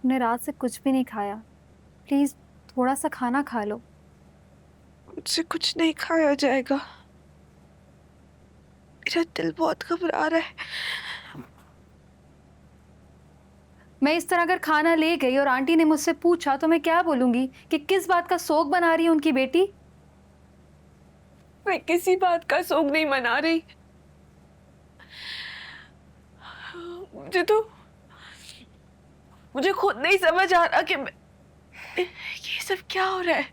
तुमने रात से कुछ भी नहीं खाया। प्लीज थोड़ा सा खाना खा लो। मुझसे कुछ नहीं खाया जाएगा। मेरा दिल बहुत घबरा रहा है। मैं इस तरह अगर खाना ले गई और आंटी ने मुझसे पूछा तो मैं क्या बोलूंगी कि किस बात का शोक बना रही है उनकी बेटी। मैं किसी बात का शोक नहीं मना रही। मुझे खुद नहीं समझ आ रहा कि ये सब क्या हो रहा है।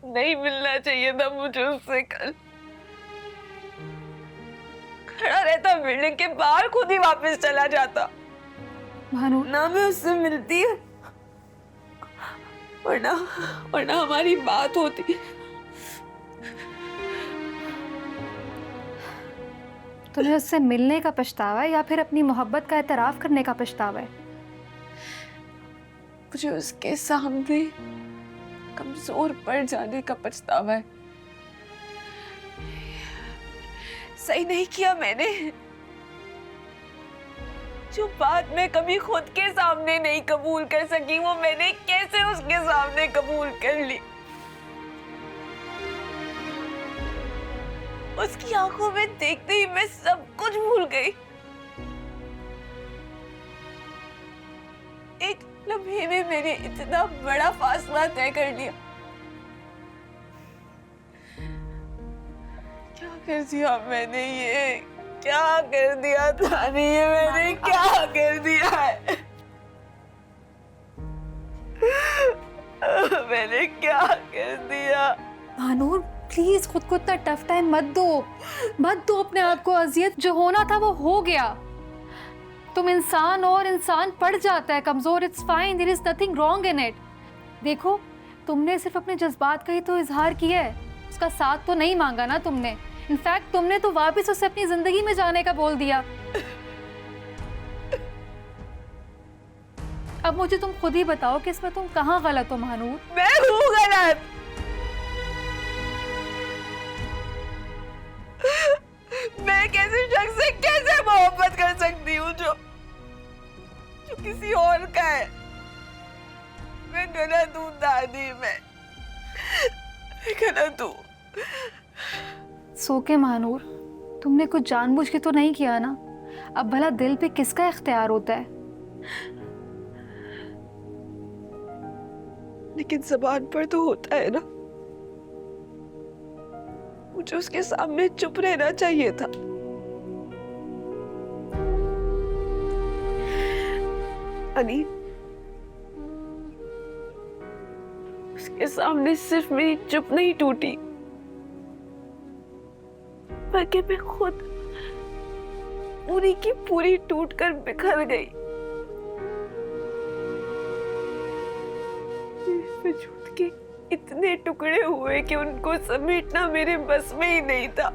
नहीं मिलना चाहिए था मुझे उससे कल। खड़ा रहता बिल्डिंग के बाहर, खुद ही वापस चला जाता। महानूर, ना मैं उससे मिलती, वरना वरना हमारी बात होती। तुम्हें उससे मिलने का पछतावा है या फिर अपनी मोहब्बत का एतराफ करने का पछतावा है? मुझे उसके सामने कमजोर पड़ जाने का पछतावा है। सही नहीं किया मैंने। जो बात मैं कभी खुद के सामने नहीं कबूल कर सकी, वो मैंने कैसे उसके सामने कबूल कर ली। उसकी आंखों में देखते ही मैं सब कुछ भूल गई। एक लम्हे में मैंने इतना बड़ा फासला तय कर लिया। क्या कर दिया मैंने? ये क्या कर दिया तानी? ये मैंने क्या कर दिया है? मैंने क्या कर दिया? महानूर प्लीज खुद को इतना टफ टाइम मत दो अपने आप को अजियत। जो होना था वो हो गया। तुम इंसान हो और इंसान पड़ जाता है कमजोर। It's fine, there is nothing wrong in it. देखो, तुमने सिर्फ अपने जज्बात का ही तो इजहार किया है, उसका साथ तो नहीं मांगा ना तुमने। इनफैक्ट तुमने तो वापस उसे अपनी जिंदगी में जाने का बोल दिया। अब मुझे तुम खुद ही बताओ कि इसमें तुम कहाँ गलत हो महानूर? मैं हूँ गलत। मैं कैसे शख्स से कैसे मोहब्बत कर सकती हूँ जो किसी और का है? मैं गलत हूँ दादी। मैं गलत हूँ। सो के महानूर, तुमने कुछ जानबूझ के तो नहीं किया ना? अब भला दिल पे किसका इख्तियार होता है? लेकिन ज़बान पर तो होता है ना। मुझे उसके सामने चुप रहना चाहिए था। अनी, उसके सामने सिर्फ मेरी चुप नहीं टूटी, बल्कि मैं खुद पूरी की पूरी टूटकर बिखर गई। वजूद के इतने टुकड़े हुए कि उनको समेटना मेरे बस में ही नहीं था।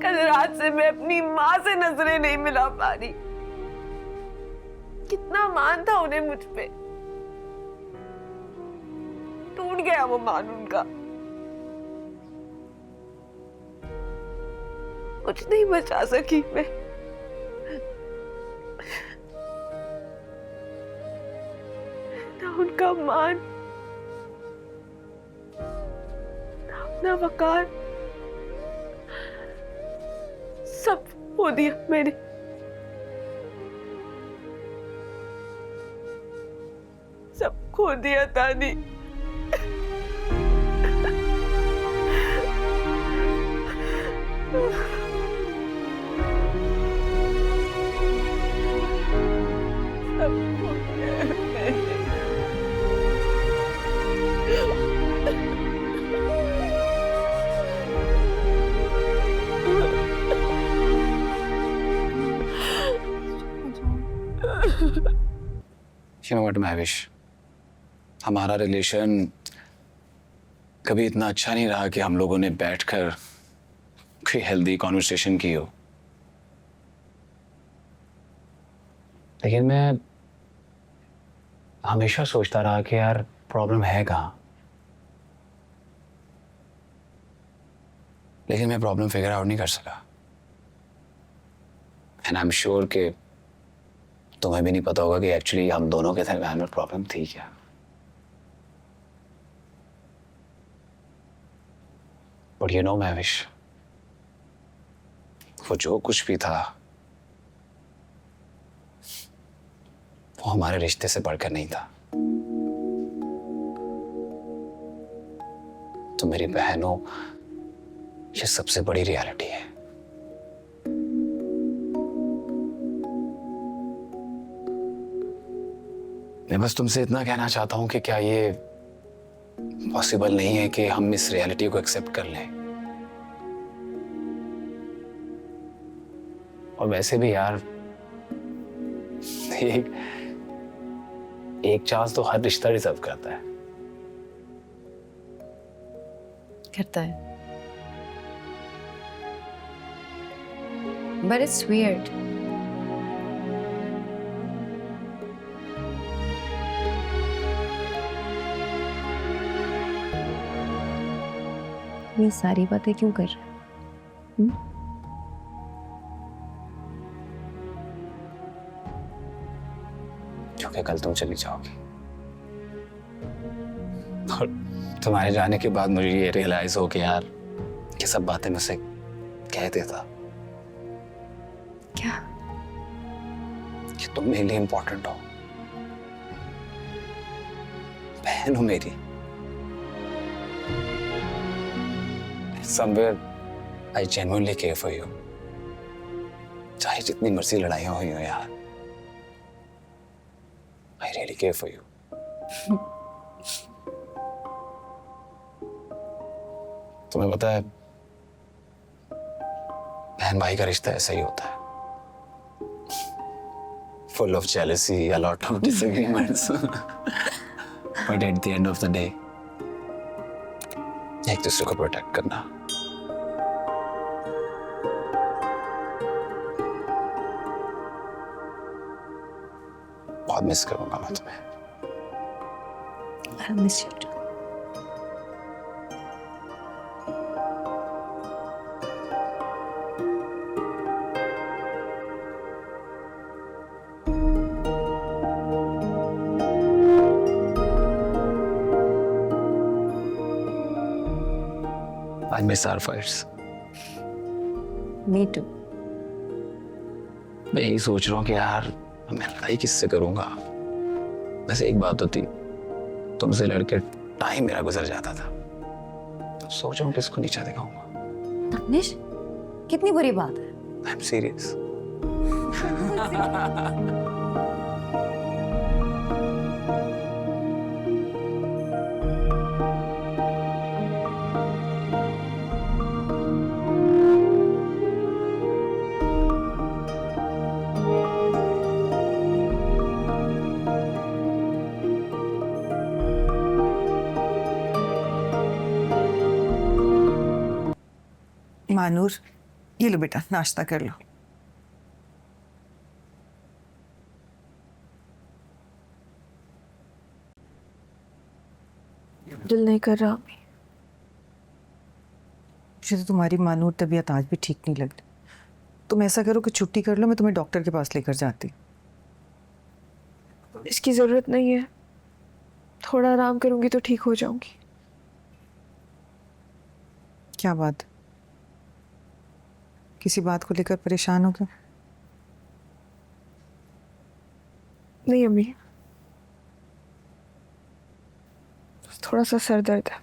कल रात से मैं अपनी माँ से नजरें नहीं मिला पा रही। कितना मान था उन्हें मुझ पे। टूट गया वो मान उनका। कुछ नहीं बचा सकी मैं। ना उनका मान, ना अपना वकार, सब खो दिया मैंने। सब खो दिया तानी। सब खो दिया मैंने। You know what, महविश, हमारा रिलेशन कभी इतना अच्छा नहीं रहा कि हम लोगों ने बैठकर कोई हेल्दी कॉन्वर्सेशन की हो। लेकिन मैं हमेशा सोचता रहा कि यार प्रॉब्लम है कहाँ। लेकिन मैं प्रॉब्लम फिगर आउट नहीं कर सका। एंड आई एम श्योर कि तुम्हें भी नहीं पता होगा कि एक्चुअली हम दोनों के दरमियान में प्रॉब्लम थी क्या। बट यू नो महविश, वो जो कुछ भी था वो हमारे रिश्ते से बढ़कर नहीं था। तो मेरी बहनों, ये सबसे बड़ी रियलिटी है। मैं बस तुमसे इतना कहना चाहता हूं कि क्या ये पॉसिबल नहीं है कि हम इस रियलिटी को एक्सेप्ट कर लें। और वैसे भी यार, एक चांस तो हर रिश्ता डिजर्व करता है। करता है। But it's weird. ये सारी बातें क्यों कर रहा है? क्योंकि कल तुम चली जाओगी और तुम्हारे जाने के बाद मुझे ये रियलाइज हो कि यार ये सब बातें मुझसे कह देता क्या? कि तुम मेरे लिए इंपॉर्टेंट हो, बहन हो मेरी। Somewhere I genuinely care for you. चाहे जितनी मर्जी लड़ाइयां हुई हो यार, I really care for you. तुम्हें पता है, बहन भाई का रिश्ता ऐसा ही होता है, full of jealousy, a lot of disagreements. But at the end of the day, एक दूसरे को प्रोटेक्ट करना। बहुत मिस करूंगा मैं तुम्हें। I'll miss you too. I miss our fights. Me too. मैं यही सोच रहा हूँ कि यार मैं लड़ाई किससे करूंगा। वैसे एक बात होती, तुमसे लड़के टाइम मेरा गुजर जाता था, तो सोच रहा हूँ किसको नीचा दिखाऊंगा। तनिष, कितनी बुरी बात है। I am serious. मानूर, ये लो बेटा, नाश्ता कर लो। दिल नहीं कर रहा अम्मी। मुझे तो तुम्हारी मानूर तबीयत आज भी ठीक नहीं लग रही। तुम ऐसा करो कि छुट्टी कर लो, मैं तुम्हें डॉक्टर के पास लेकर जाती। इसकी जरूरत नहीं है, थोड़ा आराम करूंगी तो ठीक हो जाऊंगी। क्या बात? किसी बात को लेकर परेशान हो क्या? नहीं अम्मी, थोड़ा सा सर दर्द है।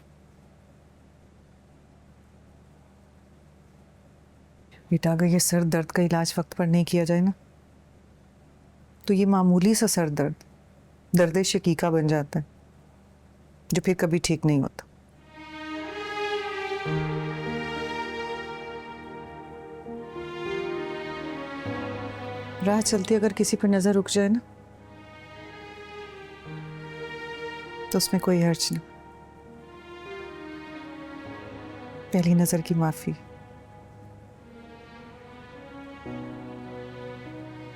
बेटा, अगर ये सर दर्द का इलाज वक्त पर नहीं किया जाए ना, तो ये मामूली सा सर दर्द दर्द शकीका बन जाता है, जो फिर कभी ठीक नहीं होता। राह चलती अगर किसी पर नजर रुक जाए ना, तो उसमें कोई हर्ज नहीं। पहली नजर की माफी,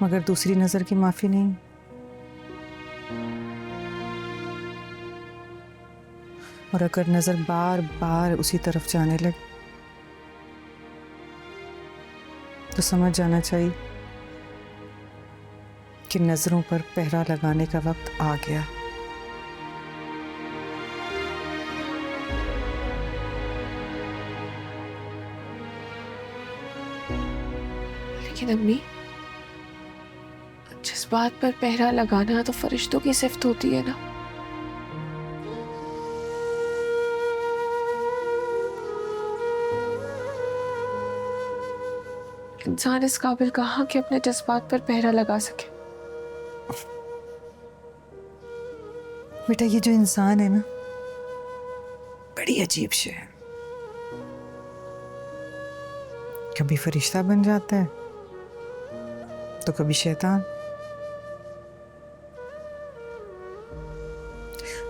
मगर दूसरी नजर की माफी नहीं। और अगर नजर बार बार उसी तरफ जाने लगे, तो समझ जाना चाहिए कि नजरों पर पहरा लगाने का वक्त आ गया। लेकिन अम्मी, जिस बात पर पहरा लगाना तो फरिश्तों की सिफ्त होती है ना। इंसान इस काबिल कहाँ कि अपने जज्बात पर पहरा लगा सके। बेटा ये जो इंसान है ना, बड़ी अजीब शे है। कभी फरिश्ता बन जाता है तो कभी शैतान।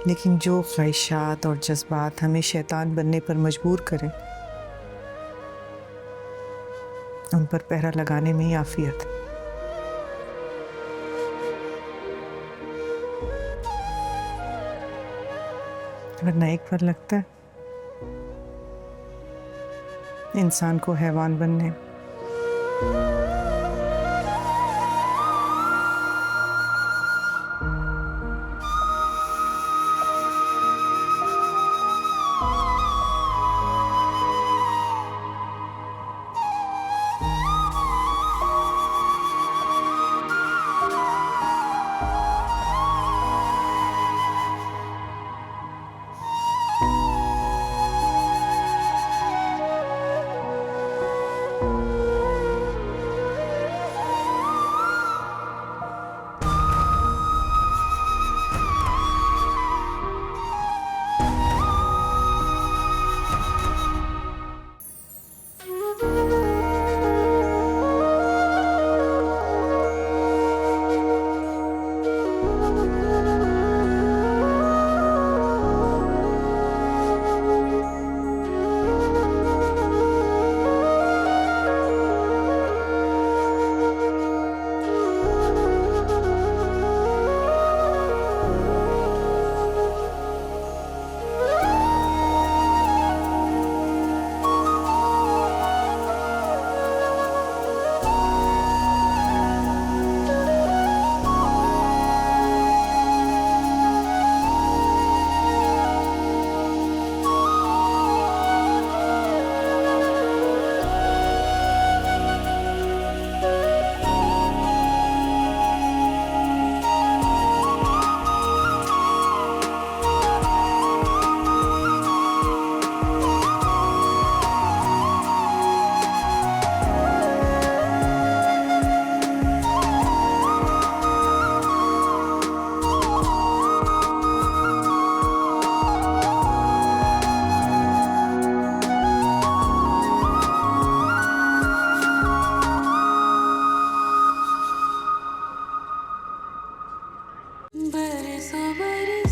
लेकिन जो ख्वाहिशात और जज्बात हमें शैतान बनने पर मजबूर करें, उन पर पहरा लगाने में ही आफियत है। वरना एक बार लगता है इंसान को हैवान बनने। बरसों बरस